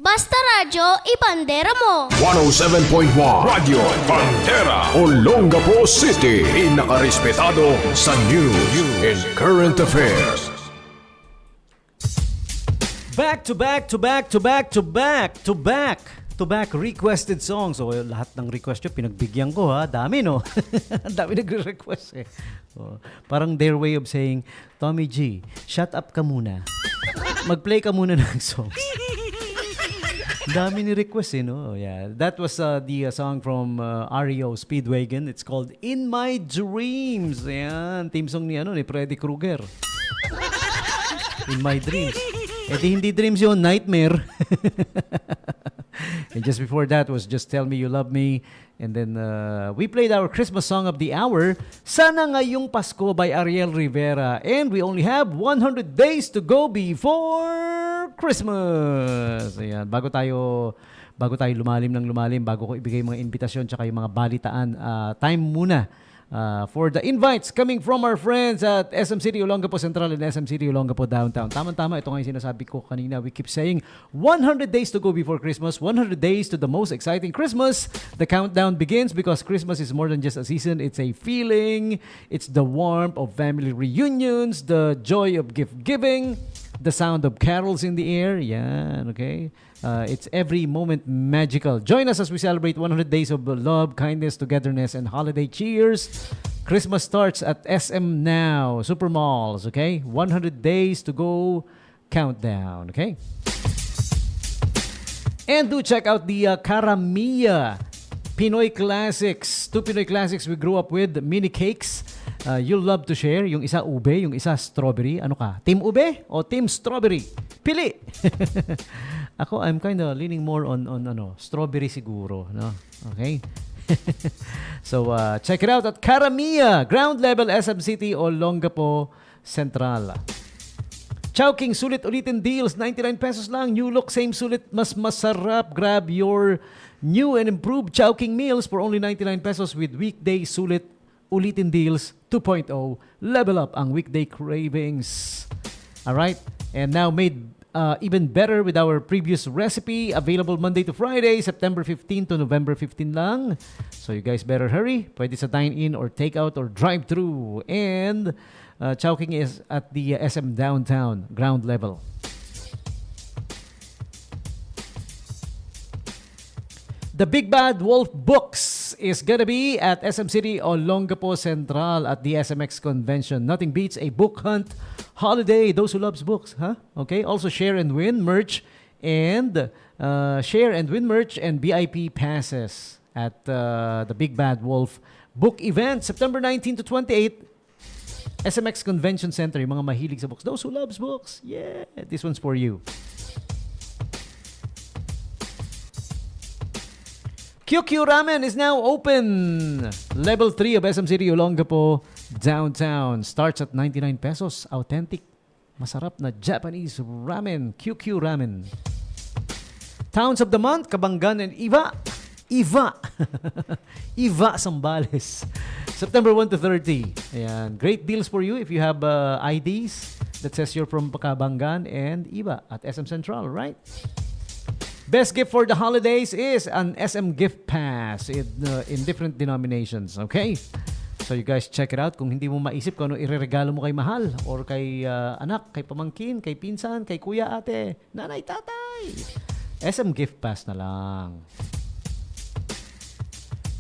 Basta Radyo, ibandera mo! 107.1 Radio Bandera Olongapo City. Inakarespetado sa news and current affairs. Back requested songs. So, lahat ng request nyo, pinagbigyan ko ha. Dami no? Dami nagre-request eh. Parang their way of saying, Tommy G, shut up ka muna. Mag-play ka muna ng song. Dami ni request eh, no? Yeah. That was the song from REO Speedwagon. It's called In My Dreams. Ayan, team song ni Freddy Krueger. In My Dreams. Eh di hindi dreams yun, nightmare. And just before that was Just Tell Me You Love Me. And then we played our Christmas song of the hour, Sana Ngayong Pasko by Ariel Rivera. And we only have 100 days to go before Christmas. Ayan, bago tayo lumalim, bago ko ibigay mga invitasyon tsaka yung mga balitaan, time muna for the invites coming from our friends at SM City Olongapo Central and SM City Olongapo Downtown. Tama-tama, ito nga yung sinasabi ko kanina. We keep saying 100 days to go before Christmas, 100 days to the most exciting Christmas. The countdown begins because Christmas is more than just a season. It's a feeling. It's the warmth of family reunions, the joy of gift-giving, the sound of carols in the air. Yan, okay? It's every moment magical. Join us as we celebrate 100 days of love, kindness, togetherness, and holiday cheers. Christmas starts at SM Now, Super Malls, okay? 100 days to go countdown, okay? And do check out the Karamiya Pinoy Classics. Two Pinoy Classics we grew up with, mini cakes. You'll love to share. Yung isa ube, yung isa strawberry. Ano ka? Team ube o team strawberry? Pili! Ako, I'm kind of leaning more on strawberry siguro, no? Okay? So, check it out at Karamiya, ground level SM City Olongapo Central. Chowking sulit ulitin deals, 99 pesos lang. New look, same sulit, mas masarap. Grab your new and improved Chowking meals for only 99 pesos with weekday sulit ulitin deals 2.0. Level up ang weekday cravings. Alright? And now made even better with our previous recipe. Available Monday to Friday, September 15 to November 15 lang. So you guys better hurry. Pwede sa dine-in or take-out or drive-thru. And Chowking is at the SM Downtown, ground level. The Big Bad Wolf Books is gonna be at SM City Olongapo Central at the SMX Convention. Nothing beats a book hunt holiday. Those who loves books, huh? Okay. Also share and win merch and VIP passes at the Big Bad Wolf Book Event, September 19 to 28. SMX Convention Center. Yung mga mahilig sa books. Those who loves books, yeah, this one's for you. QQ Ramen is now open. Level 3 of SM City Olongapo Downtown. Starts at 99 pesos. Authentic, masarap na Japanese ramen. QQ Ramen. Towns of the Month, Kabanggan and Iva. Iva Sambales. September 1 to 30. Ayan. Great deals for you if you have IDs that says you're from Kabanggan and Iva at SM Central, right? Best gift for the holidays is an SM gift pass in different denominations, okay? So you guys check it out. Kung hindi mo maisip kung ano ireregalo mo kay mahal or kay anak, kay pamangkin, kay pinsan, kay kuya, ate, nanay, tatay, SM gift pass na lang.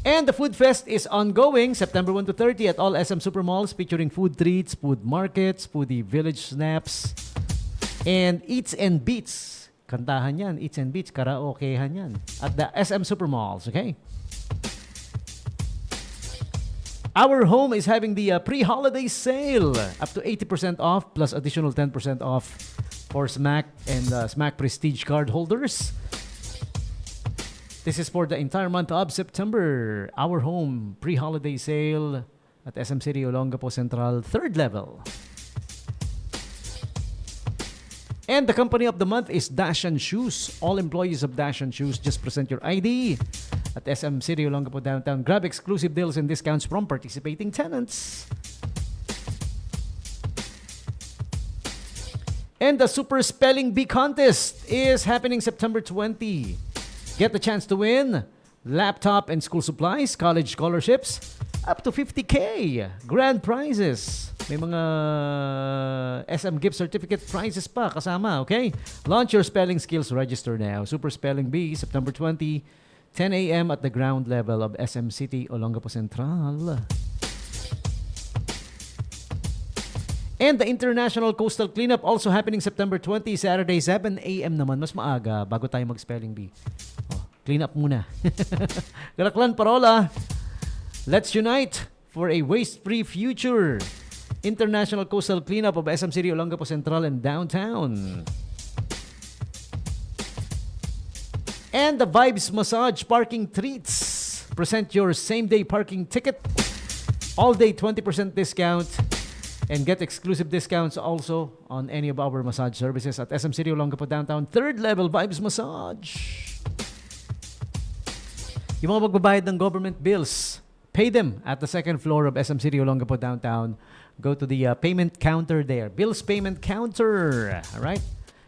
And the Food Fest is ongoing September 1 to 30 at all SM Supermalls, featuring food treats, food markets, foodie village snaps, and eats and beats. Kantahan yan, eats and beats, karaokehan yan. At the SM Supermalls, okay? Our Home is having the pre-holiday sale. Up to 80% off plus additional 10% off for Smack and Smack Prestige card holders. This is for the entire month of September. Our Home pre-holiday sale at SM City Olongapo Central, third level. And the company of the month is Dashan Shoes. All employees of Dashan Shoes, just present your ID at SM City Olongapo Downtown. Grab exclusive deals and discounts from participating tenants. And the Super Spelling Bee Contest is happening September 20. Get the chance to win laptop and school supplies, college scholarships, up to 50K. Grand prizes. May mga SM gift certificate prizes pa kasama, okay? Launch your spelling skills, register now. Super Spelling Bee, September 20, 10 a.m. at the ground level of SM City, Olongapo Central. And the International Coastal Cleanup also happening September 20, Saturday, 7 a.m. naman. Mas maaga bago tayo mag-spelling bee. Oh, clean up muna. Karaklan Parola, let's unite for a waste-free future. International Coastal Cleanup of SM City, Olongapo Central and Downtown. And the Vibes Massage Parking Treats. Present your same-day parking ticket. All-day 20% discount. And get exclusive discounts also on any of our massage services at SM City, Olongapo Downtown. Third level Vibes Massage. Yung mga magbabayad ng government bills, pay them at the second floor of SM City, Olongapo Downtown. Go to the payment counter there. Bills payment counter. All right?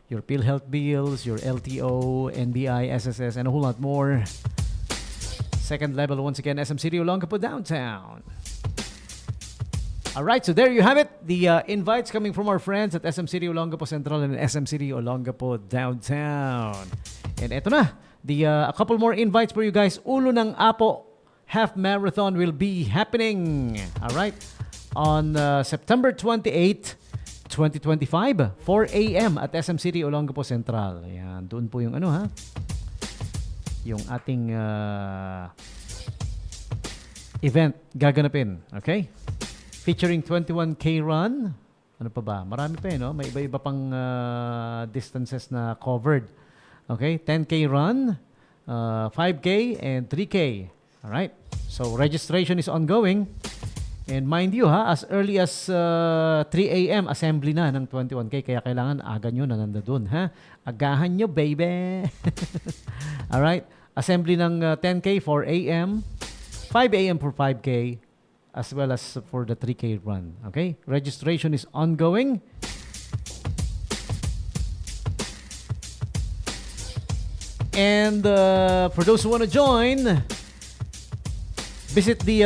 Your PhilHealth bills, your LTO, NBI, SSS, and a whole lot more. Second level, once again, SM City, Olongapo Downtown. All right, so there you have it. The invites coming from our friends at SM City Olongapo Central and SM City Olongapo Downtown. And eto na, a couple more invites for you guys. Ulo ng Apo Half Marathon will be happening. All right, on September 28, 2025, 4 a.m. at SM City Olongapo Central. Ayan, doon po yung yung ating event gaganapin. Okay? Featuring 21K run. Ano pa ba? Marami pa no? May iba-iba pang distances na covered. Okay? 10K run, 5K, and 3K. Alright? So, registration is ongoing. And mind you as early as 3 a.m. assembly na ng 21K. Kaya kailangan aga nyo na nandun. Agahan nyo, baby! Alright? Assembly ng 10K, 4 a.m., 5 a.m. for 5K, as well as for the 3K run. Okay? Registration is ongoing. And for those who want to join, visit the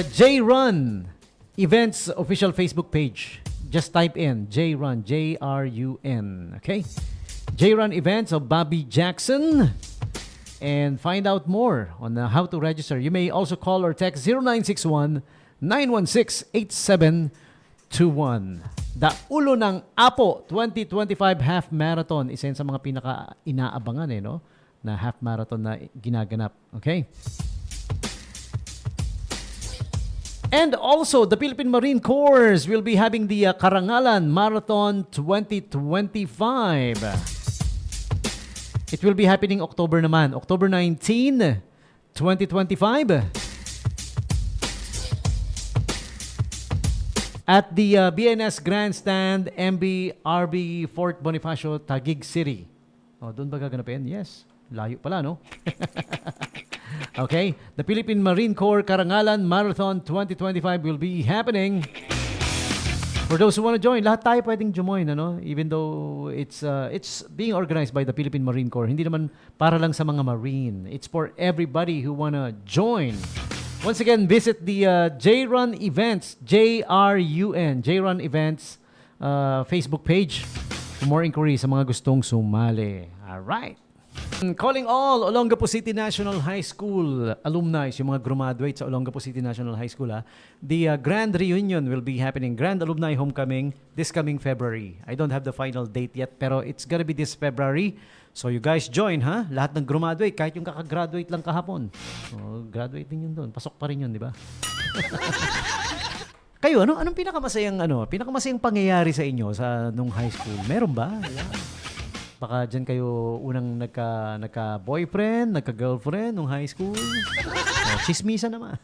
J-Run Events official Facebook page. Just type in J-Run, J-R-U-N. Okay? J-Run Events of Bobby Jackson. And find out more on how to register. You may also call or text 0961 916-8721. The Ulo ng Apo 2025 Half Marathon. Isa yan sa mga pinaka-inaabangan no? Na half marathon na ginaganap. Okay? And also, the Philippine Marine Corps will be having the Karangalan Marathon 2025. It will be happening October naman. October 19, 2025. At the BNS Grandstand, MBRB Fort Bonifacio, Taguig City. Oh, doon ba gaganapin? Yes. Layo pala, no? Okay. The Philippine Marine Corps Karangalan Marathon 2025 will be happening. For those who want to join, lahat tayo pwedeng join, Even though it's being organized by the Philippine Marine Corps. Hindi naman para lang sa mga Marine. It's for everybody who wanna join. Once again, visit the J-Run Events, J-R-U-N, J-Run Events Facebook page for more inquiries sa mga gustong sumali. Alright. Calling all Olongapo City National High School alumni, yung mga graduate sa Olongapo City National High School. The grand reunion will be happening, Grand Alumni Homecoming, this coming February. I don't have the final date yet, pero it's gonna be this February. So you guys join, Lahat ng graduate, kahit yung kakagraduate lang kahapon. Graduate din yun doon. Pasok pa rin yun, di ba? Kayo, anong pinakamasayang pangyayari sa inyo sa nung high school? Meron ba? Wala. Baka dyan kayo unang nagka-boyfriend, nagka-girlfriend nung high school. Chismisan naman.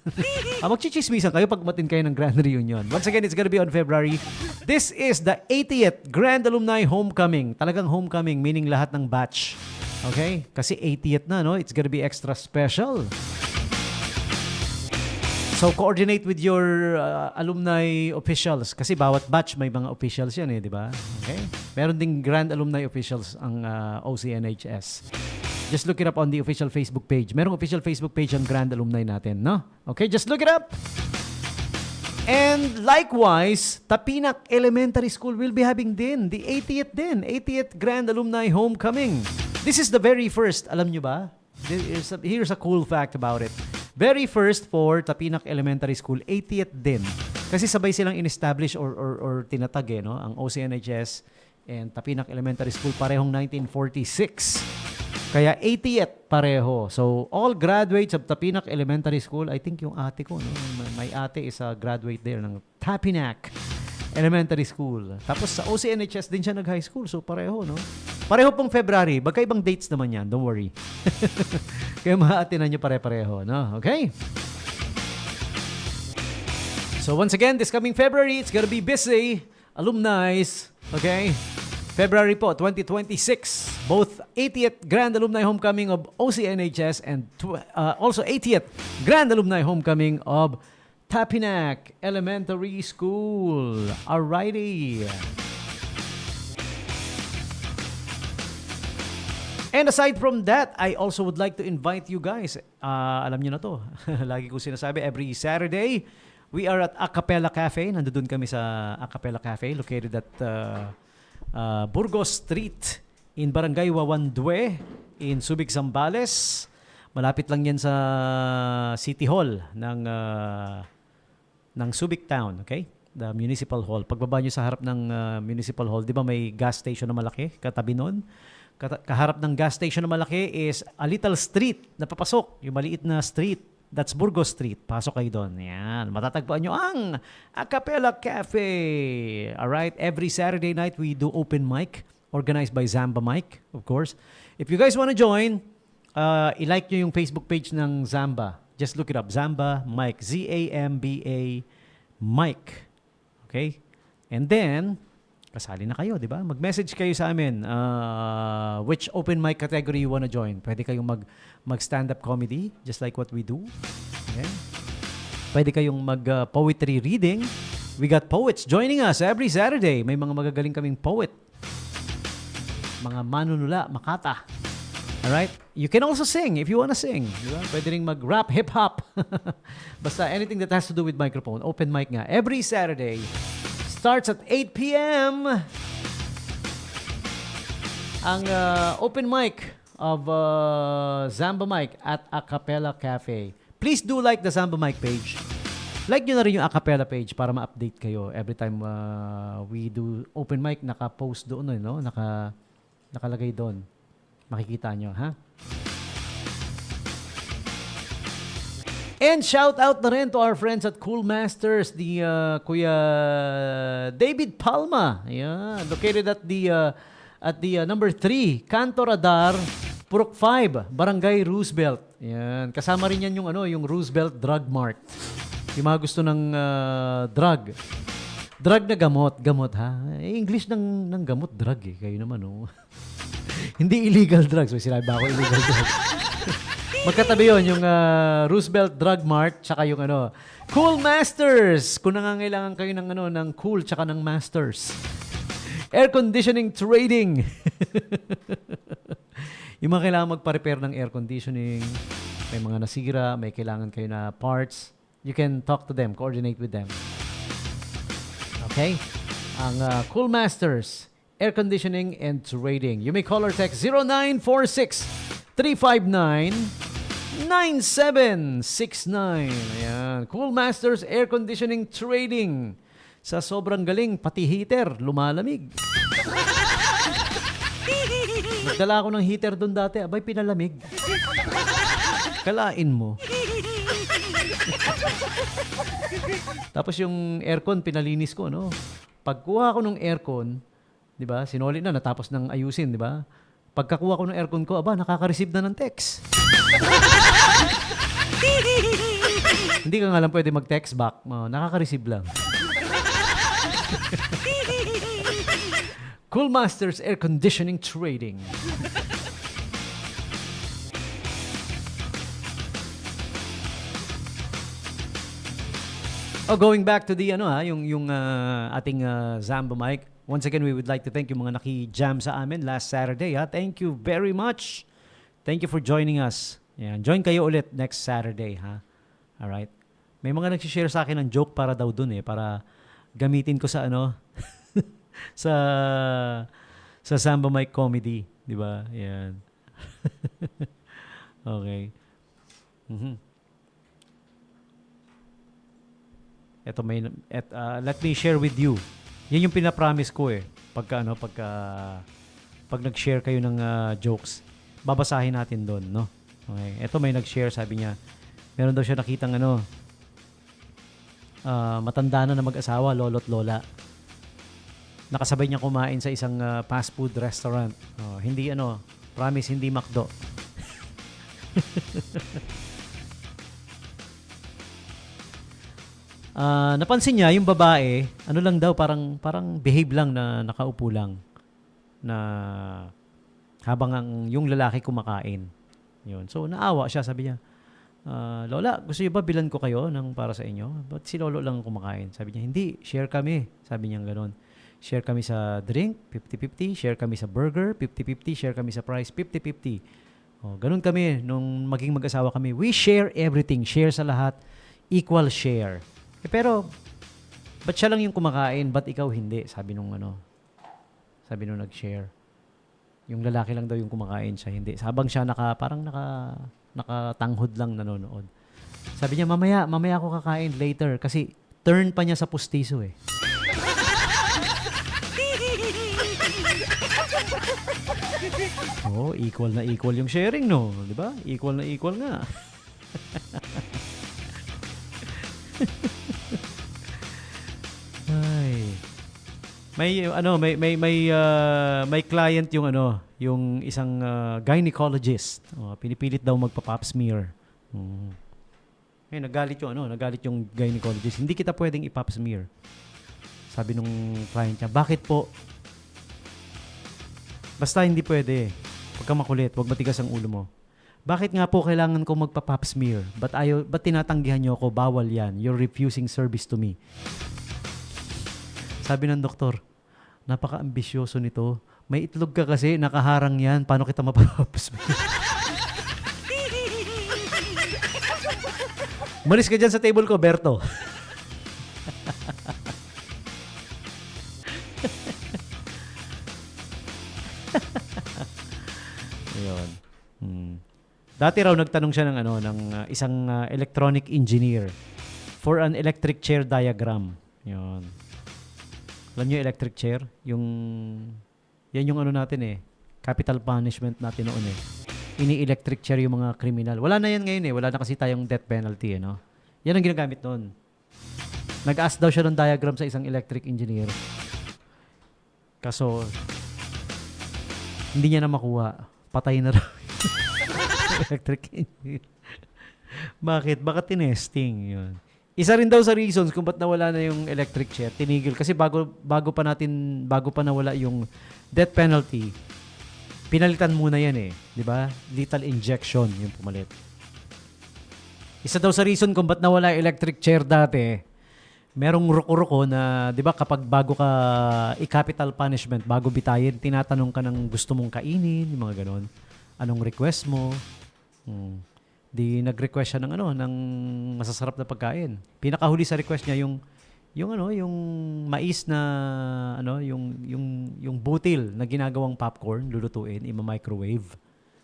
Magchichismisan kayo pag matin kayo ng grand reunion. Once again, it's gonna be on February. This is the 80th Grand Alumni Homecoming. Talagang homecoming, meaning lahat ng batch. Okay? Kasi 80th na, no? It's gonna be extra special. So coordinate with your alumni officials kasi bawat batch may mga officials yan di ba? Okay? Meron ding grand alumni officials ang OCNHS. Just look it up on the official Facebook page. Merong official Facebook page ang grand alumni natin, no? Okay, just look it up. And likewise, Tapinak Elementary School will be having din the 80th Grand Alumni Homecoming. This is the very first, alam nyo ba? Here's a cool fact about it. Very first for Tapinak Elementary School, 80th din. Kasi sabay silang in-establish or tinatag no? Ang OCNHS and Tapinak Elementary School parehong 1946. Kaya 80th pareho. So, all graduates of Tapinak Elementary School, I think yung ate ko, no? My ate is a graduate there ng Tapinak Elementary School. Tapos sa OCNHS din siya nag-high school. So, pareho, no? Pareho pong February. Magkaibang dates naman yan. Don't worry. Kaya maatinan nyo pare-pareho, no? Okay? So, once again, this coming February, it's gonna be busy. Alumni, okay? February po, 2026. Both 80th Grand Alumni Homecoming of OCNHS and also 80th Grand Alumni Homecoming of Tapinak Elementary School. Alrighty. And aside from that, I also would like to invite you guys. Alam niyo na to. Lagi ko sinasabi, every Saturday, we are at Acapella Cafe. Nandoon kami sa Acapella Cafe, located at Burgos Street in Barangay Wawandwe in Subic, Zambales. Malapit lang yan sa City Hall ng Subic Town, okay? The Municipal Hall. Pagbaba nyo sa harap ng Municipal Hall, di ba may gas station na malaki katabi nun? Kaharap ng gas station na malaki is a little street na papasok, yung maliit na street. That's Burgos Street. Pasok kayo doon. Yan. Matatagpuan nyo ang Acapella Cafe. Alright? Every Saturday night, we do open mic organized by Zamba Mike, of course. If you guys want to join, i-like nyo yung Facebook page ng Zamba. Just look it up. Zamba Mike. Z-A-M-B-A Mike. Okay? And then, kasali na kayo, di ba? Mag-message kayo sa amin which open mic category you wanna join. Pwede kayong mag-stand-up comedy, just like what we do. Okay? Pwede kayong mag-poetry reading. We got poets joining us every Saturday. May mga magagaling kaming poet. Mga manunula, makata. Alright? You can also sing if you wanna sing. Di ba? Pwede ring mag-rap, hip-hop. Basta anything that has to do with microphone. Open mic nga. Every Saturday. Starts at 8 p.m. Ang open mic of Zamba Mike at Acapella Cafe. Please do like the Zamba Mike page. Like nyo na rin yung Acapella page para ma-update kayo every time we do open mic. Naka-post doon, no? Nakalagay doon. Makikita nyo, ha? And shout out na rin to our friends at Cool Masters, the Kuya David Palma. Yeah, located at the number 3, Canto Radar, Purok 5, Barangay Roosevelt. Yan, kasama rin yan yung Roosevelt Drug Mart. Yung mga gusto ng drug. Drug na gamot ha. English ng gamot, drug eh. Kayo naman Hindi illegal drugs. May sinabi ba ako illegal drugs? Magkatabi yun, yung Roosevelt Drug Mart, tsaka yung Cool Masters. Kung nangangailangan kayo ng cool, tsaka ng masters. Air conditioning trading. Yung mga kailangan magpa-repair ng air conditioning, may mga nasira, may kailangan kayo na parts, you can talk to them, coordinate with them. Okay? Ang Cool Masters, Air Conditioning and Trading. You may call or text 0946-359-9769. Ayan. Cool Masters Air Conditioning Trading. Sa sobrang galing, pati heater, lumalamig. Nagdala ako ng heater doon dati, abay pinalamig. Kalain mo. Tapos yung aircon, pinalinis ko, Pagkuha ko ng aircon, di ba, sinoli na, natapos ng ayusin, di ba? Pagkakuha ko ng aircon ko, nakaka-receive na ng text. Hindi ka nga lang pwede mag-text back. Nakaka-receive lang. Cool Masters Air Conditioning Trading. Going back to the yung ating Zamba mic. Once again, we would like to thank yung mga naki-jam sa amin last Saturday. Thank you very much. Thank you for joining us. Yan, join kayo ulit next Saturday, ha. All right. May mga nag-share sa akin ng joke para daw dun para gamitin ko sa sa Zamba mic comedy, di ba? Yan. Okay. Ito let me share with you. Yan yung pinapromise ko pag nag-share kayo ng jokes, babasahin natin doon, no? Okay. Ito may nag-share, sabi niya, meron daw siya nakitang matanda na mag-asawa, lolo't lola. Nakasabay niya kumain sa isang fast food restaurant. Hindi promise hindi McDo. Napansin niya yung babae, lang daw, parang behave lang na nakaupo lang na habang yung lalaki kumakain. Yun. So naawa siya, sabi niya, Lola, gusto niyo ba bilan ko kayo ng para sa inyo? Ba't si Lolo lang kumakain? Sabi niya, hindi, share kami. Sabi niya gano'n. Share kami sa drink, 50-50. Share kami sa burger, 50-50. Share kami sa price, 50-50. Ganun kami nung maging mag-asawa kami. We share everything. Share sa lahat. Equal share. Pero, ba't siya lang yung kumakain? Ba't ikaw hindi? Sabi nung nag-share. Yung lalaki lang daw yung kumakain, siya hindi. Habang siya nakatanghod lang nanonood. Sabi niya, mamaya ako kakain later kasi turn pa niya sa pustiso equal na equal yung sharing, no? Di ba? Equal na equal nga. Ay. May client yung isang gynecologist. Pinipilit daw magpa-pap smear. Nagalit yung gynecologist. Hindi kita pwedeng i-pap smear. Sabi nung client niya, bakit po? Basta hindi pwede. Huwag ka makulit, huwag matigas ang ulo mo. Bakit nga po kailangan ko magpa-pap smear? Ba't tinatanggihan niyo ako? Bawal yan. You're refusing service to me. Sabi ng doktor, napaka-ambisyoso nito. May itlog ka kasi, nakaharang yan. Paano kita mapapap smear? Umalis ka dyan sa table ko, Berto. Ayun. Dati raw nagtanong siya ng isang electronic engineer for an electric chair diagram. Yun. Alam niyo electric chair? Yan yung natin capital punishment natin noon Ini-electric chair yung mga kriminal. Wala na yan ngayon Wala na kasi tayong death penalty no? Yan ang ginagamit noon. Nag-ask daw siya ng diagram sa isang electric engineer. Kaso, hindi niya na makuha. Patay na raw. Electric engineer. Bakit? Baka tinesting yun. Isa rin daw sa reasons kung ba't nawala na yung electric chair, tinigil. Kasi bago pa nawala yung death penalty, pinalitan muna yan di ba? Lethal injection yung pumalit. Isa daw sa reason kung ba't nawala yung electric chair dati, merong ruko-ruko na, di ba, kapag bago ka i-capital punishment, bago bitayin, tinatanong ka ng gusto mong kainin, yung mga ganon. Anong request mo? Di nag-request siya ng masasarap na pagkain. Pinakahuli sa request niya yung mais na yung butil na ginagawang popcorn, lulutuin, ima-microwave.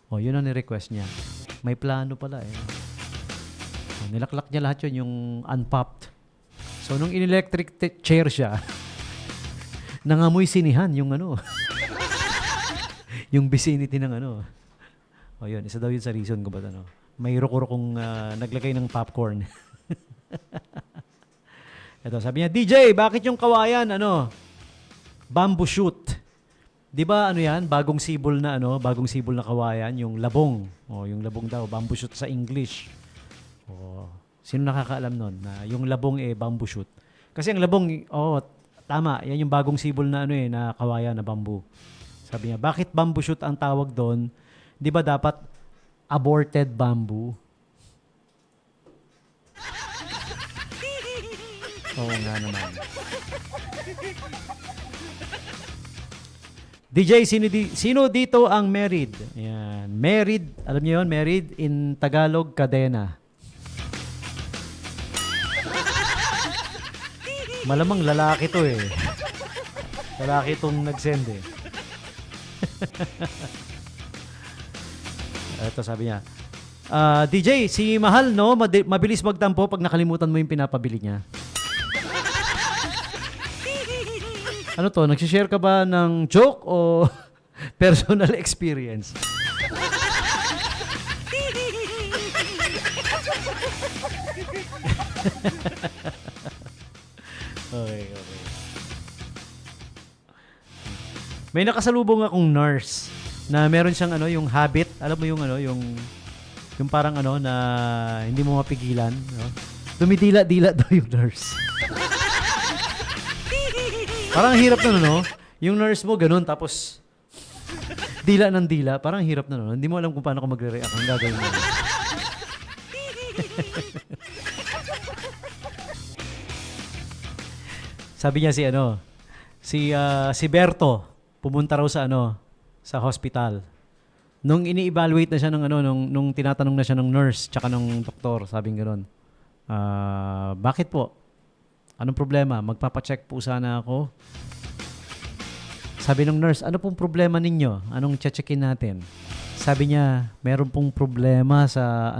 Yun ang ni-request niya. May plano pala nilaklak niya lahat yun, yung unpopped. So nung in-electric chair siya, nangamoy sinihan yung yung vicinity ng yun, isa daw yun sa reason ko ba may ruko-rukong naglagay ng popcorn. Ito, sabi niya, DJ, bakit yung kawayan, bamboo shoot? Di ba, yan, bagong sibol na kawayan, yung labong. Yung labong daw, bamboo shoot sa English. Sino nakakaalam nun, na yung labong bamboo shoot? Kasi ang labong, tama, yan yung bagong sibol na na kawayan na bamboo. Sabi niya, bakit bamboo shoot ang tawag doon? Di ba dapat aborted bamboo? Oo nga naman. DJ, sino dito ang married? Ayan. Married, alam niyo yun? Married in Tagalog, kadena. Malamang lalaki to eh. Lalaki itong nag-send eh. Ito sabi niya. DJ, si Mahal no, mabilis magtampo pag nakalimutan mo yung pinapabili niya. Ano to, nagsishare ka ba ng joke o personal experience? Okay. May nakasalubong akong nurse na meron siyang yung habit, alam mo yung parang na hindi mo mapigilan, no? Dumidila-dila daw yung nurse. Parang hirap na no? Yung nurse mo ganun tapos dila ng dila, parang hirap na no? Hindi mo alam kung paano ka magre-react, ang gagawin mo. Sabi niya si Berto, pumunta raw sa hospital. Nung ini-evaluate na siya nung tinatanong na siya ng nurse tsaka ng doktor, sabing gano'n. Bakit po? Anong problema? Magpapacheck po sana ako. Sabi ng nurse, ano pong problema ninyo? Anong checkin natin? Sabi niya, meron pong problema sa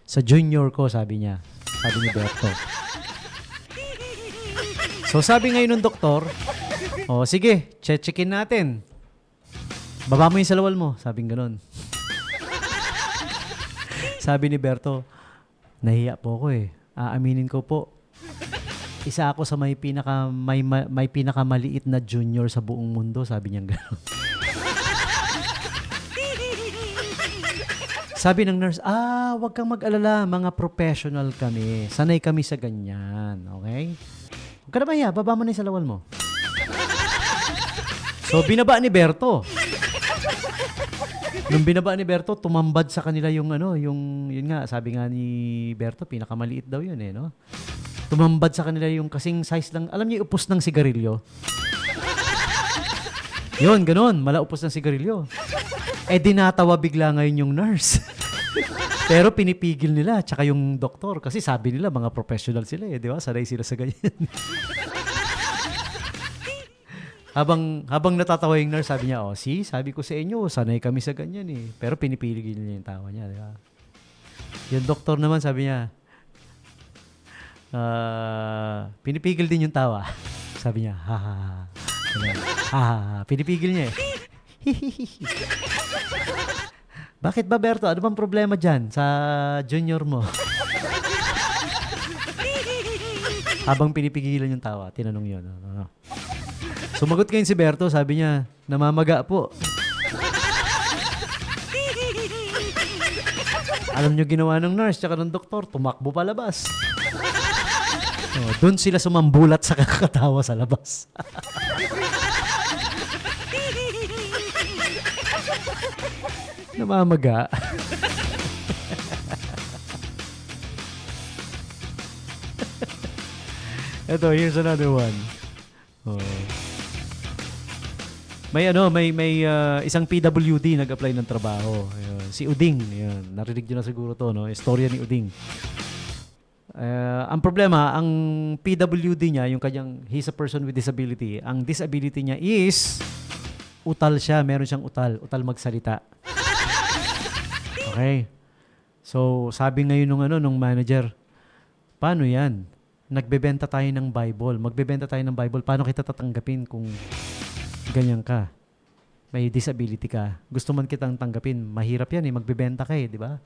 sa junior ko, sabi niya. Sabi ni Berto. So sabi ngayon ng doktor, sige, checkin natin. Baba mo yung salawal mo, sabing gano'n. Sabi ni Berto, nahiya po ako eh. Aaminin ko po. Isa ako sa may pinakamaliit na junior sa buong mundo, sabi niya gano'n. Sabi ng nurse, wag kang mag-alala, mga professional kami. Sanay kami sa ganyan, okay? Huwag ka na mahiya, baba mo na yung salawal mo. So, binaba ni Berto. Nung binaba ni Berto, tumambad sa kanila yun nga, sabi nga ni Berto, pinakamaliit daw yun no? Tumambad sa kanila yung kasing size lang, alam niyo, upos ng sigarilyo. Yun, ganun, malaupos ng sigarilyo. Dinatawa bigla ngayon yung nurse. Pero pinipigil nila, tsaka yung doktor, kasi sabi nila, mga professional sila di ba? Sanay sila sa ganyan. Habang natatawa yung nurse, sabi niya, sabi ko sa inyo, sanay kami sa ganyan eh. Pero pinipigil niya yung tawa niya, di ba? Yung doktor naman, sabi niya, pinipigil din yung tawa. Sabi niya, ha. Pinipigil niya eh. Bakit ba, Berto? Ano bang problema dyan sa junior mo? Habang pinipigilan yung tawa, tinanong yun. Sumagot ngayon si Berto, sabi niya, namamaga po. Alam niyo ginawa ng nurse tsaka ng doktor, tumakbo palabas. Doon sila sumambulat sa kakatawa sa labas. Namamaga. Ito, here's another one. May isang PWD nag-apply ng trabaho. Ayun, si Uding. Ayun, narinig niyo na siguro to, no? Istorya ni Uding. Ang problema, ang PWD niya, he's a person with disability. Ang disability niya is utal siya, meron siyang utal magsalita. Okay. So, sabi ngayon nung manager, paano 'yan? Nagbebenta tayo ng Bible. Magbebenta tayo ng Bible. Paano kita tatanggapin kung ganyan ka? May disability ka. Gusto man kitang tanggapin. Mahirap 'yan magbebenta ka di ba?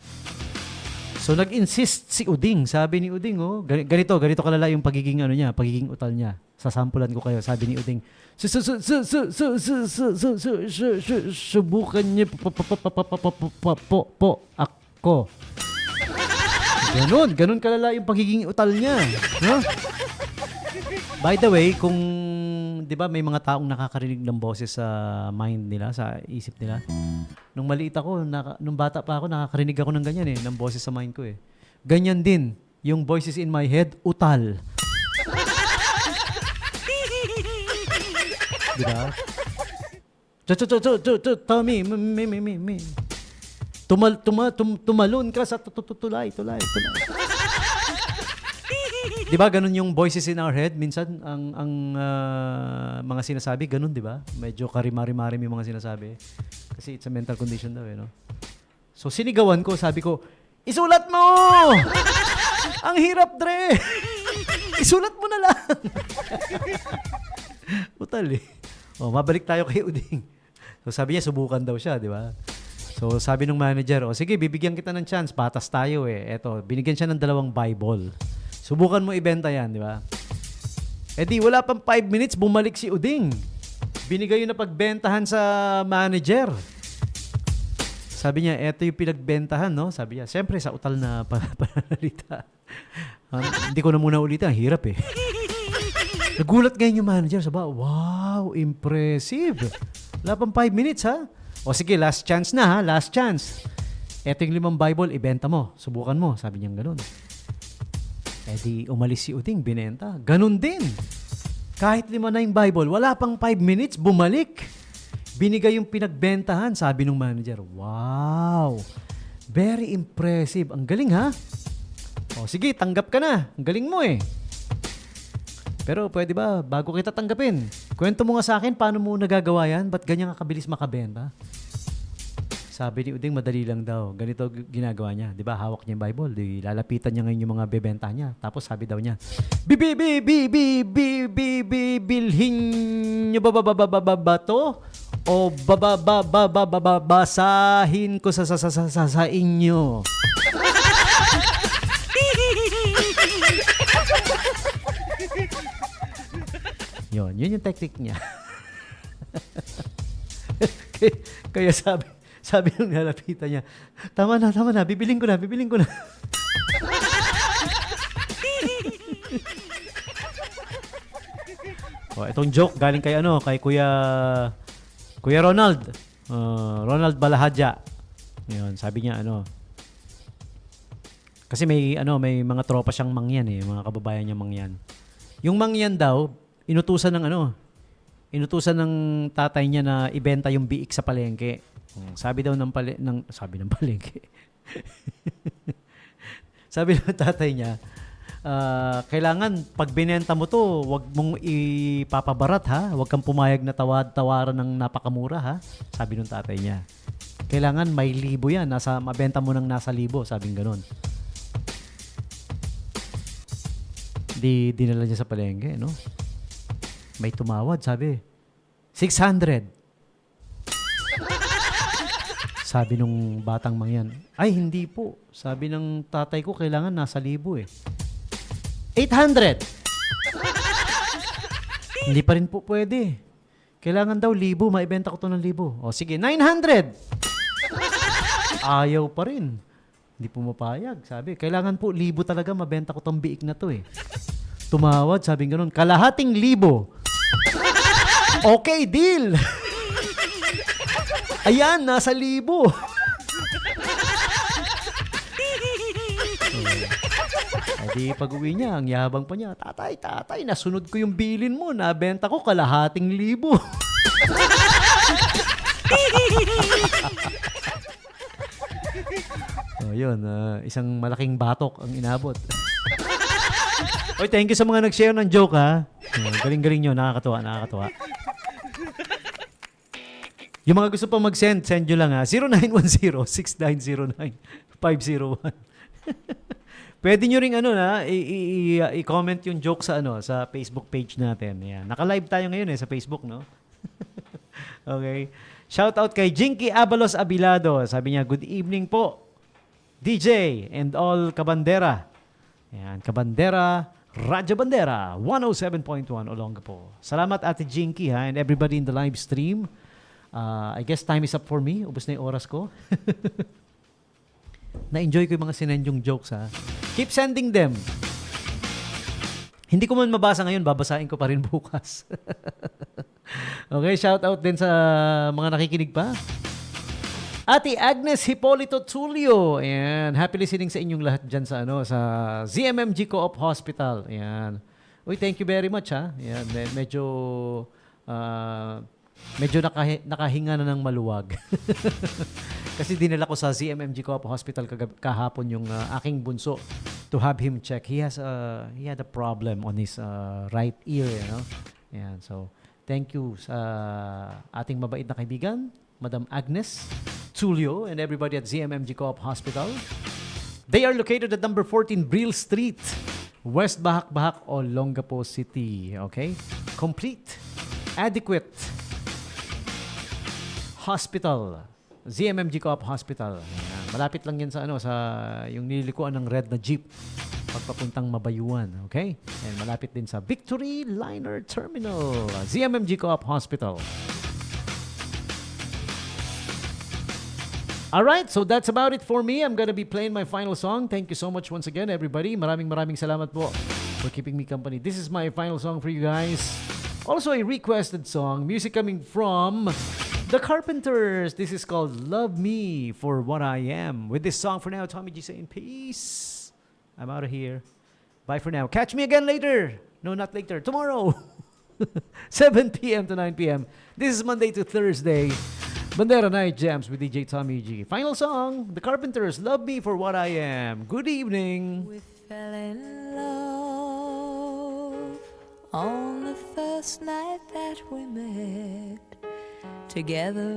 So nag-insist si Uding. Sabi ni Uding, ganito kalala yung pagiging pagiging utal niya. Sasampulan ko kayo. Sabi ni Uding, subukan niya po ako. Ganun kalala yung pagiging utal niya. No? By the way, kung 'di ba may mga taong nakakarinig ng boses sa mind nila, sa isip nila. Nung maliit ako, nung bata pa ako, nakakarinig ako ng ganyan ng boses sa mind ko Ganyan din, yung voices in my head, utal. Di ba? Tommy, me. Tumalon ka sa tulay. Di ba ganun yung voices in our head? Minsan, ang mga sinasabi, ganun, di ba? Medyo karimari-marim yung mga sinasabi. Kasi it's a mental condition daw, no? So, sinigawan ko, sabi ko, isulat mo! Ang hirap, Dre! Isulat mo na lang! Utal, eh. Oh, mabalik tayo kay Uding. So, sabi niya, subukan daw siya, di ba? So, sabi ng manager, sige, bibigyan kita ng chance, patas tayo, eh. Eto, binigyan siya ng 2 Bible. Subukan mo ibenta yan, di ba? Eh di, wala pang 5 minutes, bumalik si Uding. Binigay yun na pagbentahan sa manager. Sabi niya, eto yung pinagbentahan, no? Sabi niya, siyempre sa utal na pananalita. Hindi ko na muna ulitin, ang hirap eh. Nagulat ngayon yung manager, sabi, wow, impressive. Wala pang 5 minutes, ha? O sige, last chance na, ha? Last chance. Eto yung 5 Bible, ibenta mo. Subukan mo. Sabi niya ganun. Eh di umalis si Uding, binenta. Ganun din. Kahit 5 na yung Bible, wala pang 5 minutes, bumalik. Binigay yung pinagbentahan, sabi ng manager. Wow! Very impressive. Ang galing, ha? O sige, tanggap ka na. Ang galing mo eh. Pero pwede ba, bago kita tanggapin, kwento mo nga sa akin, paano mo nagagawa yan? Ba't ganyan ka kabilis makabenta? Sabi ni Uding, madali lang daw. Ganito ginagawa niya. Di ba, hawak niya yung Bible. Di, lalapitan niya ngayon yung mga bebenta niya. Tapos sabi daw niya, bilhin niyo ba to? O basahin ko sa inyo. Yun yung technique niya. Kaya sabi nung nalapitan niya, tama na, bibiling ko na. Itong joke galing kay Kuya Ronald. Ronald Balahadja. Yun, sabi niya kasi may mga tropa siyang mangyan eh, mga kababayan niya mangyan. Yung mangyan daw, inutusan ng tatay niya na ibenta yung biik sa palengke. Sabi daw ng palengke. Sabi ng tatay niya, kailangan pag binenta mo to, wag mong ipapabarat ha. Wag kang pumayag na tawaran ng napakamura ha. Sabi ng tatay niya. Kailangan may 1,000 yan. Mabenta mo ng nasa 1,000. Sabing ganun. Dinala niya sa palengke, no? May tumawad, sabi. 600. Sabi nung batang mangyan, ay hindi po. Sabi ng tatay ko, kailangan nasa 1,000 eh. 800. Hindi pa rin po pwede. Kailangan daw 1,000, maibenta ko to ng 1,000. O sige, 900. Ayaw pa rin. Hindi pumapayag. Sabi, kailangan po 1,000 talaga, mabenta ko tong biik na to eh. Tumawad, sabi ganun, kalahating 1,000. Okay, deal. Ayan, nasa 1,000. Di pag-uwi niya, ang yabang pa niya, tatay, nasunod ko yung bilin mo, nabenta ko kalahating 1,000. Yun, isang malaking batok ang inabot. Oy, thank you sa mga nag-share ng joke ha. Galing-galing nyo, nakakatuwa. Yung mga gusto pa mag-send nyo lang ha. 0910-6909-501. Pwede nyo ring i-comment yung joke sa sa Facebook page natin. Yan. Naka-live tayo ngayon sa Facebook, no? Okay. Shout out kay Jinky Abalos Abilado. Sabi niya, good evening po, DJ and all Kabandera. Yan, Kabandera, Radyo Bandera, 107.1 Olongapo. Salamat Ate Jinky ha, and everybody in the live stream. I guess time is up for me. Ubus na yung oras ko. Na-enjoy ko yung mga sinend yung jokes ha. Keep sending them. Hindi ko man mabasa ngayon, babasahin ko pa rin bukas. Okay, shout out din sa mga nakikinig pa. Ate Agnes Hipolito Tulio. Ayan. Happy listening sa inyong lahat dyan sa ZMMG Co-op Hospital. Ayan. Uy, thank you very much ha. Ayan. Medyo medyo nakahinga na ng maluwag. Kasi dinala ko sa ZMMG Co-op Hospital kahapon yung aking bunso to have him check. He had a problem on his right ear, you know. Ayan, so thank you sa ating mabait na kaibigan, Madam Agnes Tulio, and everybody at ZMMG Co-op Hospital. They are located at number 14 Brill Street, West Bahak-Bahak, Olongapo City. Okay? Complete, adequate hospital. ZMMG Co-op Hospital. Ayan. Malapit lang yan sa sa yung nililikuan ng red na jeep pagpapuntang Mabayuan. Okay? And malapit din sa Victory Liner Terminal. ZMMG Co-op Hospital. Alright, so that's about it for me. I'm gonna be playing my final song. Thank you so much once again, everybody. Maraming salamat po for keeping me company. This is my final song for you guys. Also a requested song. Music coming from The Carpenters. This is called Love Me for What I Am. With this song for now, Tommy G saying peace. I'm out of here. Bye for now. Catch me again later. No, not later. Tomorrow. 7 p.m. to 9 p.m. This is Monday to Thursday. Bandera Night Jams with DJ Tommy G. Final song, The Carpenters, Love Me for What I Am. Good evening. We fell in love on the first night that we met together.